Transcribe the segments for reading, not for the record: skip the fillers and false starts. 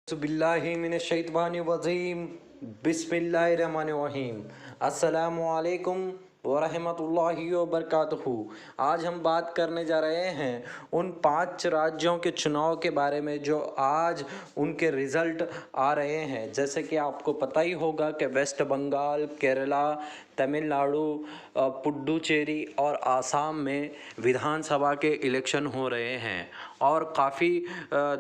बिस्मिल्लाहिमिनश्शैतानिर्रजीम बिस्मिल्लाहिर्रहमानिर्रहीम अस्सलामुअलैकुम वरहमतुल्लाहि वबरकातुहू। आज हम बात करने जा रहे हैं उन 5 राज्यों के चुनाव के बारे में जो आज उनके रिज़ल्ट आ रहे हैं। जैसे कि आपको पता ही होगा कि वेस्ट बंगाल, केरला, तमिलनाडु, पुडुचेरी और आसाम में विधानसभा के इलेक्शन हो रहे हैं और काफ़ी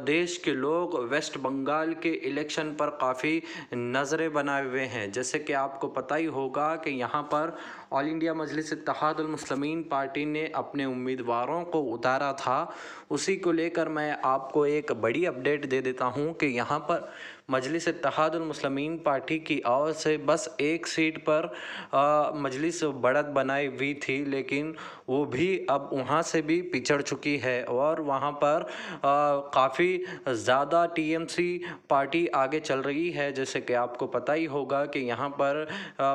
देश के लोग वेस्ट बंगाल के इलेक्शन पर काफ़ी नज़रें बनाए हुए हैं। जैसे कि आपको पता ही होगा कि यहाँ पर ऑल इंडिया मजलिस इत्तेहादुल मुस्लिमीन पार्टी ने अपने उम्मीदवारों को उतारा था। उसी को लेकर मैं आपको एक बड़ी अपडेट दे देता हूँ कि यहाँ पर मजलिस इत्तेहादुल मुस्लिमीन पार्टी की ओर से बस एक सीट पर मजलिस बढ़त बनाई हुई थी, लेकिन वो भी अब वहाँ से भी पिछड़ चुकी है और वहाँ पर काफ़ी ज़्यादा टीएमसी पार्टी आगे चल रही है। जैसे कि आपको पता ही होगा कि यहाँ पर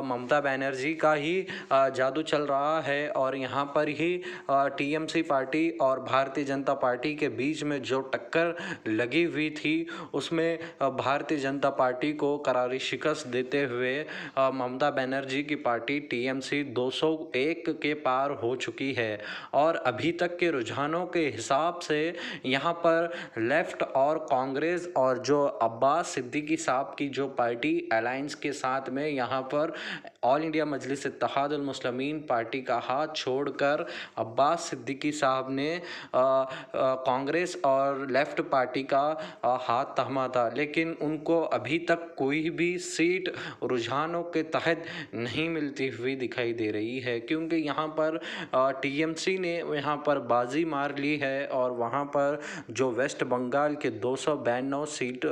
ममता बनर्जी का ही जादू चल रहा है और यहाँ पर ही टीएमसी पार्टी और भारतीय जनता पार्टी के बीच में जो टक्कर लगी हुई थी उसमें भारतीय जनता पार्टी को करारी शिकस्त देते हुए ममता बनर्जी की पार्टी टीएमसी 201 के पार हो चुकी है। और अभी तक के रुझानों के हिसाब से यहाँ पर लेफ्ट और कांग्रेस और जो अब्बास सिद्दीकी साहब की जो पार्टी अलायंस के साथ में यहाँ पर ऑल इंडिया मजलिस इत्तेहादुल मुस्लिमीन पार्टी का हाथ छोड़कर अब्बास सिद्दीकी साहब ने कांग्रेस और लेफ्ट पार्टी का हाथ थामा था, लेकिन उनको अभी तक कोई भी सीट रुझानों के तहत नहीं मिलती हुई दिखाई दे रही है, क्योंकि यहाँ पर टीएमसी ने यहाँ पर बाजी मार ली है और वहाँ पर जो वेस्ट बंगाल के 292 सीट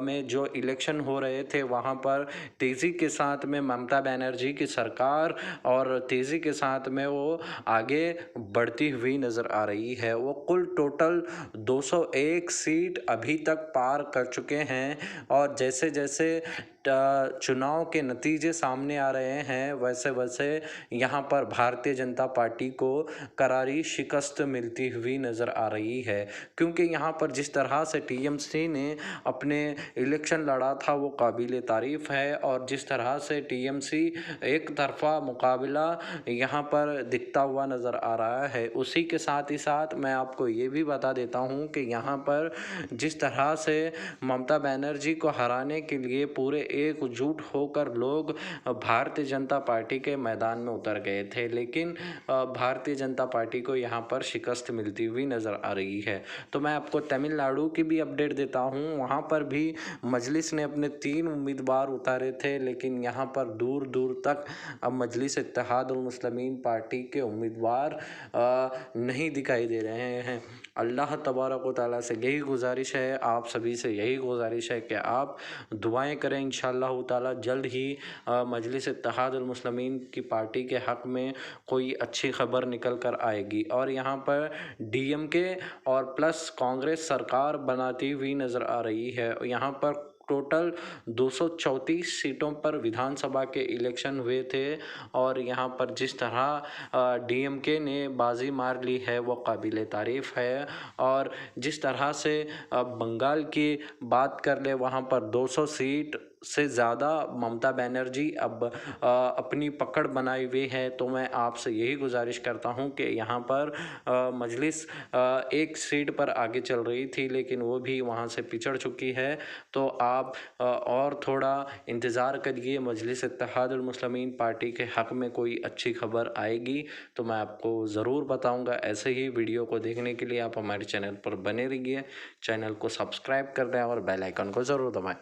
में जो इलेक्शन हो रहे थे वहाँ पर तेज़ी के साथ में ममता बनर्जी की सरकार और तेज़ी के साथ में वो आगे बढ़ती हुई नज़र आ रही है। वो कुल टोटल 201 सीट अभी तक पार कर चुके हैं और जैसे जैसे चुनाव के नतीजे सामने आ रहे हैं वैसे वैसे यहाँ पर भारतीय जनता पार्टी को करारी शिकस्त मिलती हुई नज़र आ रही है, क्योंकि यहाँ पर जिस तरह से टीएमसी ने अपने इलेक्शन लड़ा था वो काबिल तारीफ़ है और जिस तरह से टीएमसी एक तरफा मुकाबला यहाँ पर दिखता हुआ नज़र आ रहा है। उसी के साथ ही साथ मैं आपको ये भी बता देता हूँ कि यहाँ पर जिस तरह से ममता बनर्जी को हराने के लिए पूरे एकजुट होकर लोग भारतीय जनता पार्टी के मैदान में उतर गए थे, लेकिन भारतीय जनता पार्टी को यहाँ पर शिकस्त मिलती हुई नज़र आ रही है। तो मैं आपको तमिलनाडु की भी अपडेट देता हूँ। वहाँ पर भी मजलिस ने अपने 3 उम्मीदवार उतारे थे, लेकिन यहाँ पर दूर दूर तक अब मजलिस इत्तेहादुल मुस्लिमीन पार्टी के उम्मीदवार नहीं दिखाई दे रहे हैं। अल्लाह तबारक व तआला से यही गुजारिश है, आप सभी से यही गुजारिश है कि आप दुआएं करें। इंशाअल्लाह ताला जल्द ही मजलिस इत्तेहादुल मुस्लिमीन की पार्टी के हक़ में कोई अच्छी खबर निकल कर आएगी और यहाँ पर डीएमके और प्लस कांग्रेस सरकार बनाती हुई नज़र आ रही है। यहाँ पर टोटल 234 सीटों पर विधानसभा के इलेक्शन हुए थे और यहाँ पर जिस तरह डीएमके ने बाजी मार ली है वो काबिल तारीफ़ है। और जिस तरह से बंगाल की बात कर ले वहाँ पर 200 सीट से ज़्यादा ममता बनर्जी अब अपनी पकड़ बनाई हुई है। तो मैं आपसे यही गुजारिश करता हूँ कि यहाँ पर मजलिस एक सीट पर आगे चल रही थी, लेकिन वो भी वहाँ से पिछड़ चुकी है। तो आप और थोड़ा इंतज़ार करिए, मजलिस इत्तेहादुल मुस्लिमीन पार्टी के हक़ में कोई अच्छी खबर आएगी तो मैं आपको ज़रूर बताऊँगा। ऐसे ही वीडियो को देखने के लिए आप हमारे चैनल पर बने रहिए। चैनल को सब्सक्राइब कर दें और बेल आइकन को ज़रूर दबाएँ।